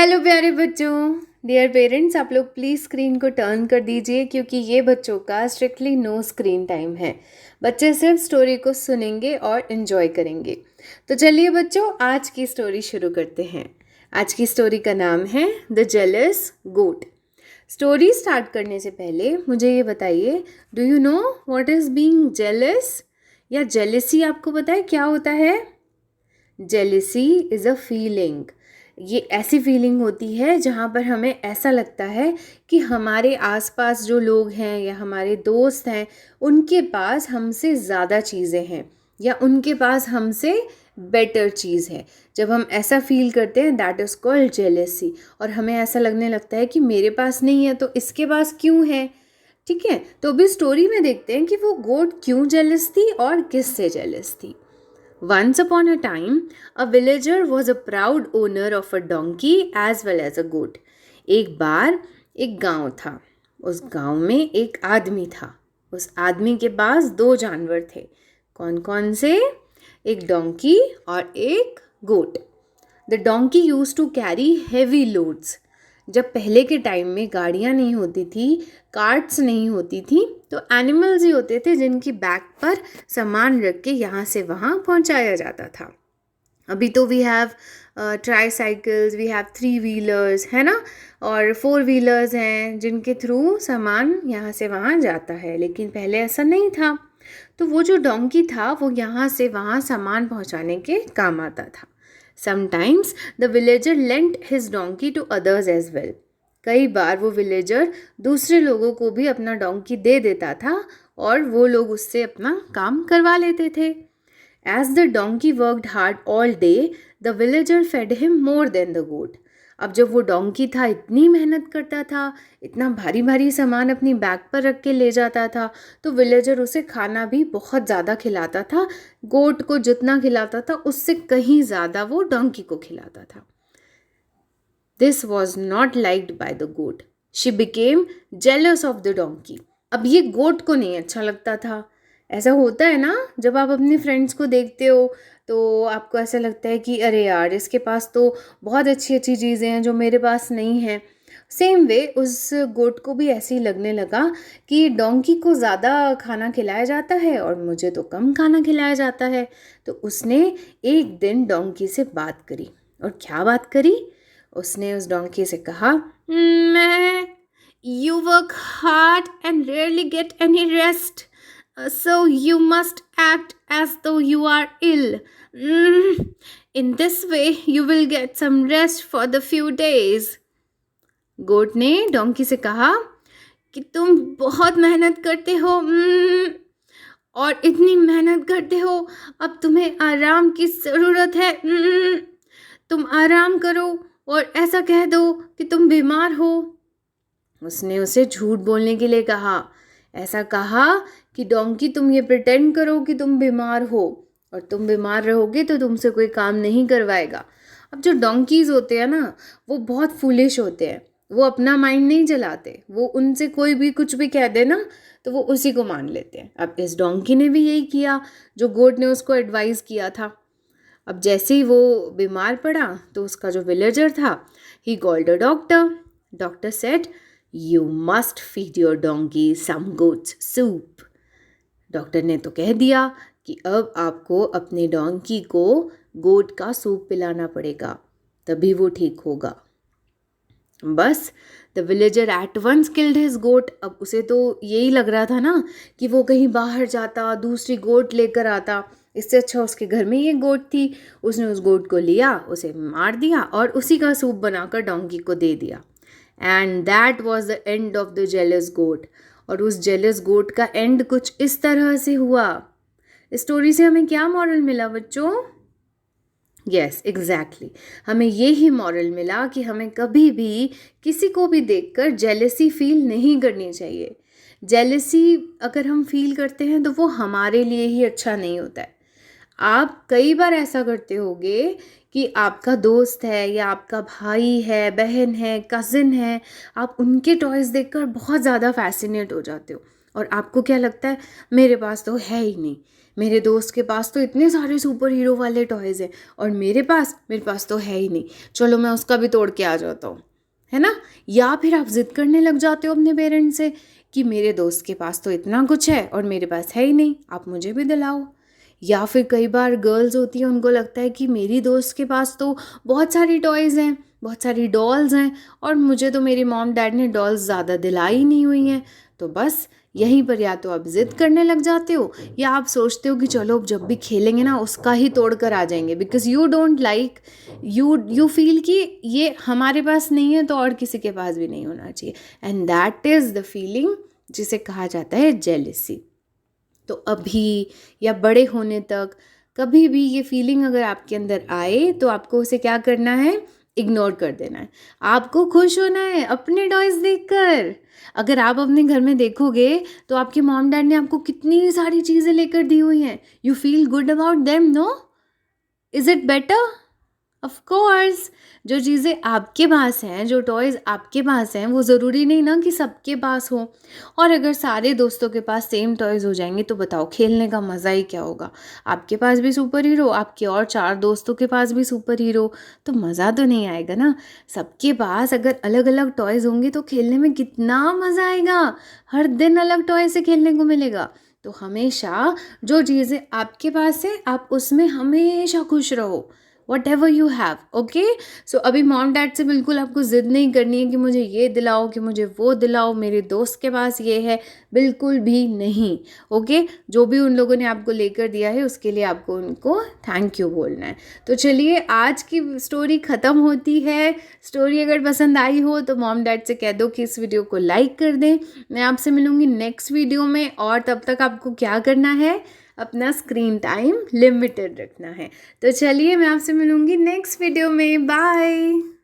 Hello प्यारे बच्चों। Dear parents, आप लोग प्लीज़ स्क्रीन को टर्न कर दीजिए क्योंकि ये बच्चों का स्ट्रिक्टली नो स्क्रीन टाइम है। बच्चे सिर्फ स्टोरी को सुनेंगे और इन्जॉय करेंगे। तो चलिए बच्चों, आज की स्टोरी शुरू करते हैं। आज की स्टोरी का नाम है the jealous goat. Story start करने से पहले मुझे ये बताइए, do you know what is being jealous? या जेलिसी आपको पता है क्या होता है? Jealousy is a feeling. ये ऐसी फीलिंग होती है जहाँ पर हमें ऐसा लगता है कि हमारे आसपास जो लोग हैं या हमारे दोस्त हैं उनके पास हमसे ज़्यादा चीज़ें हैं या उनके पास हमसे बेटर चीज़ है। जब हम ऐसा फील करते हैं दैट इज़ कॉल्ड जेलेसी। और हमें ऐसा लगने लगता है कि मेरे पास नहीं है तो इसके पास क्यों है। ठीक है, तो अभी स्टोरी में देखते हैं कि वो गोट क्यों जेलस थी और किससे जेलस थी। Once upon a time, a villager was a proud owner of a donkey as well as a goat. एक बार एक गांव था। उस गांव में एक आदमी था। उस आदमी के पास 2 जानवर थे। कौन कौन से? एक डोंकी और एक गोट। The donkey used to carry heavy loads. जब पहले के टाइम में गाड़ियाँ नहीं होती थी, कार्ट्स नहीं होती थी, तो एनिमल्स ही होते थे जिनकी बैक पर सामान रख के यहाँ से वहाँ पहुँचाया जाता था। अभी तो we have tricycles, we have 3 wheelers, है ना, और 4 व्हीलर्स हैं जिनके थ्रू सामान यहाँ से वहाँ जाता है। लेकिन पहले ऐसा नहीं था। तो वो जो डोंकी था वो यहाँ से वहाँ सामान पहुँचाने के काम आता था। Sometimes the villager lent his donkey to others as well. कई बार वो विलेजर दूसरे लोगों को भी अपना डोंकी दे देता था और वो लोग उससे अपना काम करवा लेते थे। As the donkey worked hard all day, the villager fed him more than the goat. अब जब वो डोंकी था इतनी मेहनत करता था, इतना भारी भारी सामान अपनी बैग पर रख के ले जाता था, तो विलेजर उसे खाना भी बहुत ज़्यादा खिलाता था। गोट को जितना खिलाता था उससे कहीं ज़्यादा वो डोंकी को खिलाता था। This was not liked by the goat. She became jealous of the donkey. अब ये गोट को नहीं अच्छा लगता था। ऐसा होता है ना, जब आप अपने फ्रेंड्स को देखते हो तो आपको ऐसा लगता है कि अरे यार, इसके पास तो बहुत अच्छी अच्छी चीज़ें हैं जो मेरे पास नहीं हैं। सेम वे उस गोट को भी ऐसे ही लगने लगा कि डोंकी को ज़्यादा खाना खिलाया जाता है और मुझे तो कम खाना खिलाया जाता है। तो उसने एक दिन डोंकी से बात करी। और क्या बात करी? उसने उस डोंकी से कहा, मैं you work hard and rarely get any rest, so you must act as though you are ill. In this way you will get some rest for the few days. गोट ने डोंकी से कहा कि तुम बहुत मेहनत करते हो और इतनी मेहनत करते हो, अब तुम्हें आराम की ज़रूरत है। तुम आराम करो और ऐसा कह दो कि तुम बीमार हो। उसने उसे झूठ बोलने के लिए कहा। ऐसा कहा कि डोंकी, तुम ये प्रिटेंड करो कि तुम बीमार हो और तुम बीमार रहोगे तो तुमसे कोई काम नहीं करवाएगा। अब जो डोंकीज़ होते हैं ना, वो बहुत फूलिश होते हैं। वो अपना माइंड नहीं चलाते। वो उनसे कोई भी कुछ भी कह दे ना तो वो उसी को मान लेते हैं। अब इस डोंकी ने भी यही किया जो गोट ने उसको एडवाइस किया था। अब जैसे ही वो बीमार पड़ा तो उसका जो विलेजर था, he called a doctor. Doctor said, you must feed your donkey some goat's soup. Doctor ने तो कह दिया कि अब आपको अपने डोंकी को गोट का सूप पिलाना पड़ेगा, तभी वो ठीक होगा। बस the villager at once killed his goat. अब उसे तो यही लग रहा था ना कि वो कहीं बाहर जाता, दूसरी गोट लेकर आता। इससे अच्छा उसके घर में ये गोट थी। उसने उस गोट को लिया, उसे मार दिया और उसी का सूप बनाकर डोंकी को दे दिया। And that was the end of the jealous goat. और उस जेलस गोट का एंड कुछ इस तरह से हुआ। स्टोरी से हमें क्या मॉरल मिला बच्चों? Yes, exactly. हमें ये ही मॉरल मिला कि हमें कभी भी किसी को भी देखकर जेलसी फील नहीं करनी चाहिए। जेलसी अगर हम फील करते हैं तो वो हमारे लिए ही अच्छा नहीं होता है। आप कई बार ऐसा करते होगे कि आपका दोस्त है या आपका भाई है, बहन है, कज़िन है, आप उनके टॉयज़ देखकर बहुत ज़्यादा फैसिनेट हो जाते हो और आपको क्या लगता है, मेरे पास तो है ही नहीं, मेरे दोस्त के पास तो इतने सारे सुपर हीरो वाले टॉयज़ हैं और मेरे पास तो है ही नहीं, चलो मैं उसका भी तोड़ के आ जाता हूँ, है ना। या फिर आप ज़िद करने लग जाते हो अपने पेरेंट्स से कि मेरे दोस्त के पास तो इतना कुछ है और मेरे पास है ही नहीं, आप मुझे भी दिलाओ। या फिर कई बार गर्ल्स होती हैं, उनको लगता है कि मेरी दोस्त के पास तो बहुत सारी टॉयज़ हैं, बहुत सारी डॉल्स हैं और मुझे तो मेरी मॉम डैड ने डॉल्स ज़्यादा दिलाई नहीं हुई हैं। तो बस यहीं पर या तो आप ज़िद करने लग जाते हो या आप सोचते हो कि चलो अब जब भी खेलेंगे ना उसका ही तोड़ कर आ जाएंगे, because you don't like, you feel कि ये हमारे पास नहीं है तो और किसी के पास भी नहीं होना चाहिए, and that is the feeling जिसे कहा जाता है जेलिसी। तो अभी या बड़े होने तक कभी भी ये फीलिंग अगर आपके अंदर आए तो आपको उसे क्या करना है, इग्नोर कर देना है। आपको खुश होना है अपने टॉयज़ देखकर। अगर आप अपने घर में देखोगे तो आपके मॉम डैड ने आपको कितनी सारी चीज़ें लेकर दी हुई हैं, you feel good about them, no? Is it better? Of course. जो चीज़ें आपके पास हैं, जो टॉयज़ आपके पास हैं, वो ज़रूरी नहीं ना कि सबके पास हो। और अगर सारे दोस्तों के पास सेम टॉयज़ हो जाएंगे तो बताओ खेलने का मज़ा ही क्या होगा। आपके पास भी सुपर हीरो, आपके और 4 दोस्तों के पास भी सुपर हीरो, तो मज़ा तो नहीं आएगा ना। सबके पास अगर अलग अलग टॉयज़ होंगे तो खेलने में कितना मज़ा आएगा, हर दिन अलग टॉय से खेलने को मिलेगा। तो हमेशा जो चीज़ें आपके पास है आप उसमें हमेशा खुश रहो, whatever you have, okay. So अभी मॉम डैड से बिल्कुल आपको ज़िद नहीं करनी है कि मुझे ये दिलाओ, कि मुझे वो दिलाओ, मेरे दोस्त के पास ये है, बिल्कुल भी नहीं, ओके। जो भी उन लोगों ने आपको लेकर दिया है उसके लिए आपको उनको थैंक यू बोलना है। तो चलिए आज की स्टोरी ख़त्म होती है। स्टोरी अगर पसंद आई हो तो मॉम डैड से कह दो कि इस वीडियो को लाइक कर दें। मैं आपसे मिलूँगी नेक्स्ट वीडियो में, और तब तक आपको क्या करना है, अपना स्क्रीन टाइम लिमिटेड रखना है। तो चलिए मैं आपसे मिलूँगी नेक्स्ट वीडियो में, बाय।